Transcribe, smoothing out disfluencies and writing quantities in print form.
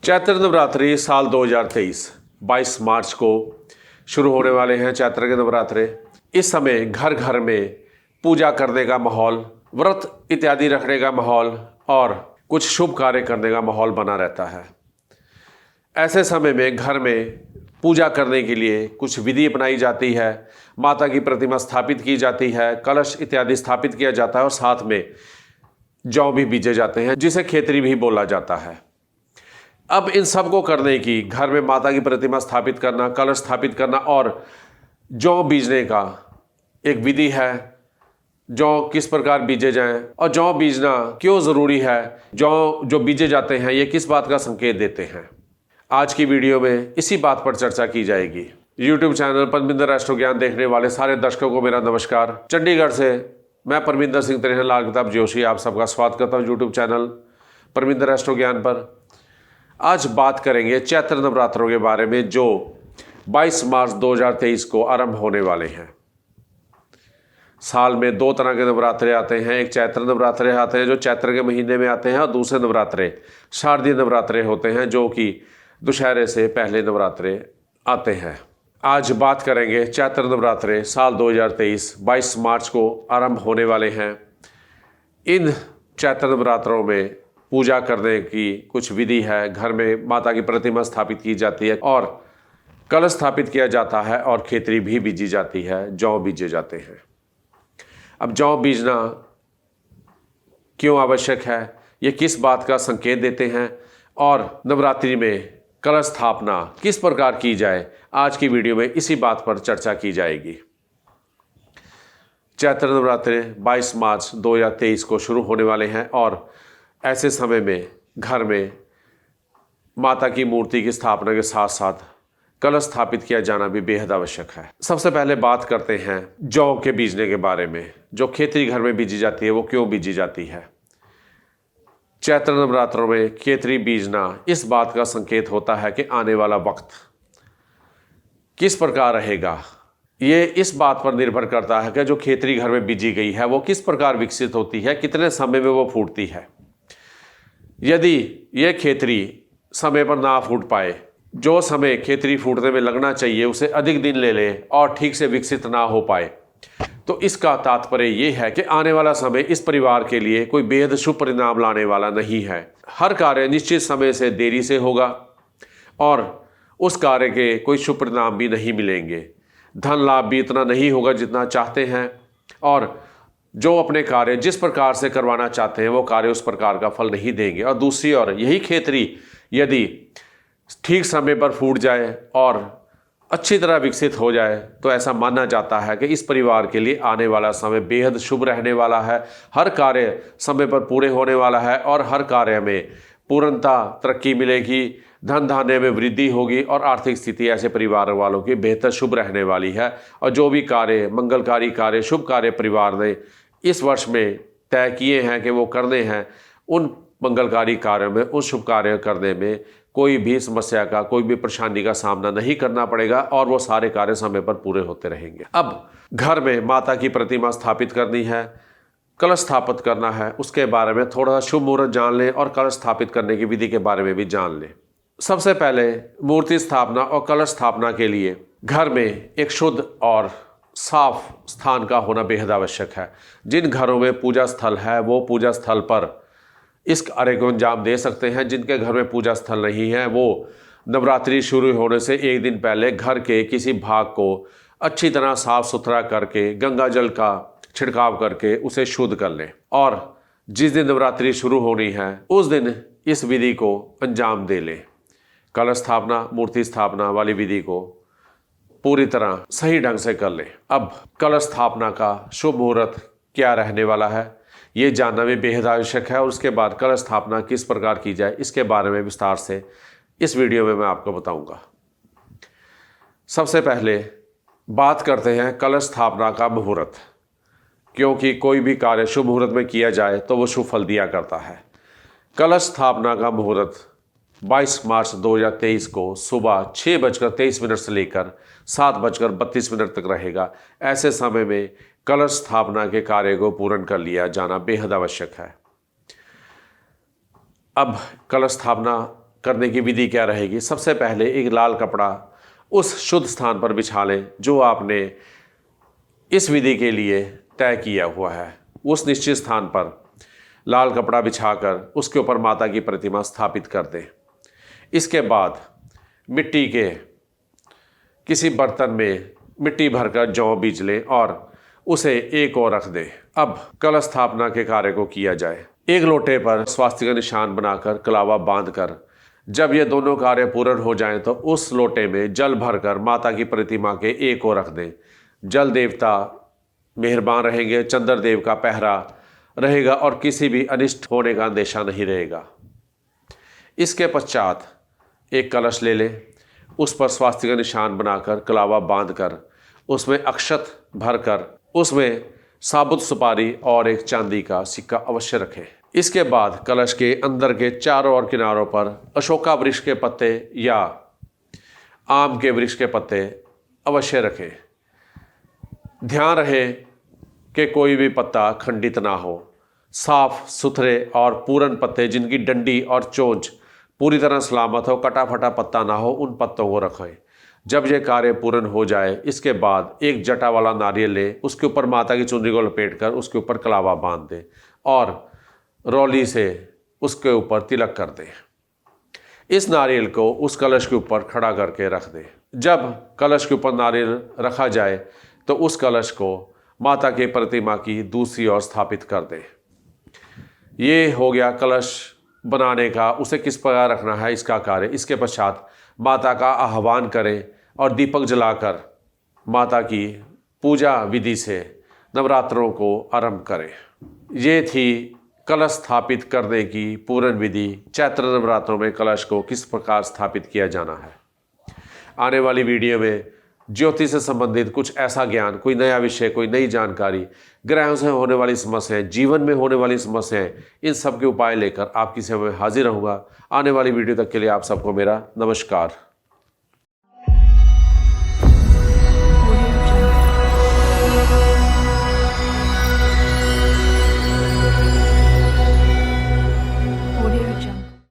चैत्र नवरात्रि साल 2023 22 मार्च को शुरू होने वाले हैं चैत्र के नवरात्रे। इस समय घर घर में पूजा करने का माहौल, व्रत इत्यादि रखने का माहौल और कुछ शुभ कार्य करने का माहौल बना रहता है। ऐसे समय में घर में पूजा करने के लिए कुछ विधि अपनाई जाती है, माता की प्रतिमा स्थापित की जाती है, कलश इत्यादि स्थापित किया जाता है और साथ में जौ भी बीजे जाते हैं जिसे खेतरी भी बोला जाता है। अब इन सब को करने की, घर में माता की प्रतिमा स्थापित करना, कलश स्थापित करना और जौ बीजने का एक विधि है। जौ किस प्रकार बीजे जाएं और जौ बीजना क्यों ज़रूरी है, जौ जो बीजे जाते हैं ये किस बात का संकेत देते हैं, आज की वीडियो में इसी बात पर चर्चा की जाएगी। यूट्यूब चैनल परमिंदर राष्ट्र ज्ञान देखने वाले सारे दर्शकों को मेरा नमस्कार। चंडीगढ़ से मैं परमिंदर सिंह त्रिहन लाल किताब जोशी आप सबका स्वागत करता हूँ यूट्यूब चैनल परमिंदर राष्ट्र ज्ञान पर। आज बात करेंगे चैत्र नवरात्रों के बारे में जो 22 मार्च 2023 को आरंभ होने वाले हैं। साल में दो तरह के नवरात्रे आते हैं, एक चैत्र नवरात्रे आते हैं जो चैत्र के महीने में आते हैं और दूसरे नवरात्रे शारदीय नवरात्रे होते हैं जो कि दशहरे से पहले नवरात्रे आते हैं। आज बात करेंगे चैत्र नवरात्रे साल 2023 22 मार्च को आरंभ होने वाले हैं। इन चैत्र नवरात्रों में पूजा करने की कुछ विधि है। घर में माता की प्रतिमा स्थापित की जाती है और कलश स्थापित किया जाता है और खेतरी भी बीजी जाती है, जौ बीजे जाते हैं। अब जौ बीजना क्यों आवश्यक है, ये किस बात का संकेत देते हैं और नवरात्रि में कलश स्थापना किस प्रकार की जाए, आज की वीडियो में इसी बात पर चर्चा की जाएगी। चैत्र नवरात्रि 22 मार्च 2023 को शुरू होने वाले हैं और ऐसे समय में घर में माता की मूर्ति की स्थापना के साथ साथ कलश स्थापित किया जाना भी बेहद आवश्यक है। सबसे पहले बात करते हैं जौ के बीजने के बारे में। जो खेतरी घर में बीजी जाती है वो क्यों बीजी जाती है। चैत्र नवरात्रों में खेतरी बीजना इस बात का संकेत होता है कि आने वाला वक्त किस प्रकार रहेगा। ये इस बात पर निर्भर करता है कि जो खेतरी घर में बीजी गई है वो किस प्रकार विकसित होती है, कितने समय में वो फूटती है। यदि यह खेतरी समय पर ना फूट पाए, जो समय खेतरी फूटने में लगना चाहिए उसे अधिक दिन ले ले और ठीक से विकसित ना हो पाए, तो इसका तात्पर्य यह है कि आने वाला समय इस परिवार के लिए कोई बेहद शुभ परिणाम लाने वाला नहीं है। हर कार्य निश्चित समय से देरी से होगा और उस कार्य के कोई शुभ परिणाम भी नहीं मिलेंगे। धन लाभ भी इतना नहीं होगा जितना चाहते हैं और जो अपने कार्य जिस प्रकार से करवाना चाहते हैं वो कार्य उस प्रकार का फल नहीं देंगे। और दूसरी ओर यही खेतरी यदि ठीक समय पर फूट जाए और अच्छी तरह विकसित हो जाए तो ऐसा माना जाता है कि इस परिवार के लिए आने वाला समय बेहद शुभ रहने वाला है। हर कार्य समय पर पूरे होने वाला है और हर कार्य में पूर्णता तरक्की मिलेगी, धन धान्य में वृद्धि होगी और आर्थिक स्थिति ऐसे परिवार वालों की बेहतर शुभ रहने वाली है। और जो भी कार्य, मंगलकारी कार्य, शुभ कार्य परिवार ने इस वर्ष में तय किए हैं कि वो करने हैं, उन मंगलकारी कार्यों में, उन शुभ कार्य करने में कोई भी समस्या का, कोई भी परेशानी का सामना नहीं करना पड़ेगा और वो सारे कार्य समय पर पूरे होते रहेंगे। अब घर में माता की प्रतिमा स्थापित करनी है, कलश स्थापित करना है, उसके बारे में थोड़ा शुभ मुहूर्त जान लें और कलश स्थापित करने की विधि के बारे में भी जान लें। सबसे पहले मूर्ति स्थापना और कलश स्थापना के लिए घर में एक शुद्ध और साफ स्थान का होना बेहद आवश्यक है। जिन घरों में पूजा स्थल है वो पूजा स्थल पर इस कार्य को अंजाम दे सकते हैं। जिनके घर में पूजा स्थल नहीं है वो नवरात्रि शुरू होने से एक दिन पहले घर के किसी भाग को अच्छी तरह साफ सुथरा करके गंगा जल का छिड़काव करके उसे शुद्ध कर लें और जिस दिन नवरात्रि शुरू होनी है उस दिन इस विधि को अंजाम दे लें। कलश स्थापना, मूर्ति स्थापना वाली विधि को पूरी तरह सही ढंग से कर लें। अब कलश स्थापना का शुभ मुहूर्त क्या रहने वाला है ये जानना भी बेहद आवश्यक है और उसके बाद कलश स्थापना किस प्रकार की जाए इसके बारे में विस्तार से इस वीडियो में मैं आपको बताऊंगा। सबसे पहले बात करते हैं कलश स्थापना का मुहूर्त, क्योंकि कोई भी कार्य शुभ मुहूर्त में किया जाए तो वो शुभ फल दिया करता है। कलश स्थापना का मुहूर्त 22 मार्च 2023 को सुबह 6:23 से लेकर 7:32 तक रहेगा। ऐसे समय में कलश स्थापना के कार्य को पूर्ण कर लिया जाना बेहद आवश्यक है। अब कलश स्थापना करने की विधि क्या रहेगी। सबसे पहले एक लाल कपड़ा उस शुद्ध स्थान पर बिछा लें जो आपने इस विधि के लिए तय किया हुआ है। उस निश्चित स्थान पर लाल कपड़ा बिछाकर उसके ऊपर माता की प्रतिमा स्थापित कर दें। इसके बाद मिट्टी के किसी बर्तन में मिट्टी भरकर जौ बीज लें और उसे एक ओर रख दें। अब कलश स्थापना के कार्य को किया जाए। एक लोटे पर स्वास्तिक का निशान बनाकर कलावा बांधकर जब ये दोनों कार्य पूर्ण हो जाएं तो उस लोटे में जल भरकर माता की प्रतिमा के एक ओर रख दें। जल देवता मेहरबान रहेंगे, चंद्र देव का पहरा रहेगा और किसी भी अनिष्ट होने का अंदेशा नहीं रहेगा। इसके पश्चात एक कलश ले लें, उस पर स्वास्तिक का निशान बनाकर कलावा बांधकर उसमें अक्षत भरकर उसमें साबुत सुपारी और एक चांदी का सिक्का अवश्य रखें। इसके बाद कलश के अंदर के चारों ओर किनारों पर अशोका वृक्ष के पत्ते या आम के वृक्ष के पत्ते अवश्य रखें। ध्यान रहे कि कोई भी पत्ता खंडित ना हो। साफ सुथरे और पूर्ण पत्ते जिनकी डंडी और चोंच पूरी तरह सलामत हो, कटा फटा पत्ता ना हो, उन पत्तों को रखें। जब यह कार्य पूर्ण हो जाए इसके बाद एक जटा वाला नारियल लें, उसके ऊपर माता की चुनरी को लपेटकर उसके ऊपर कलावा बांध दें और रौली से उसके ऊपर तिलक कर दें। इस नारियल को उस कलश के ऊपर खड़ा करके रख दें। जब कलश के ऊपर नारियल रखा जाए तो उस कलश को माता के प्रतिमा की दूसरी ओर स्थापित कर दें। ये हो गया कलश बनाने का, उसे किस प्रकार रखना है इसका कार्य। इसके पश्चात माता का आह्वान करें और दीपक जलाकर माता की पूजा विधि से नवरात्रों को आरंभ करें। ये थी कलश स्थापित करने की पूर्ण विधि। चैत्र नवरात्रों में कलश को किस प्रकार स्थापित किया जाना है। आने वाली वीडियो में ज्योतिष से संबंधित कुछ ऐसा ज्ञान, कोई नया विषय, कोई नई जानकारी, ग्रहों से होने वाली समस्याएं, जीवन में होने वाली समस्याएं, इन सब के उपाय लेकर आपकी सेवा में हाजिर रहूँगा। आने वाली वीडियो तक के लिए आप सबको मेरा नमस्कार।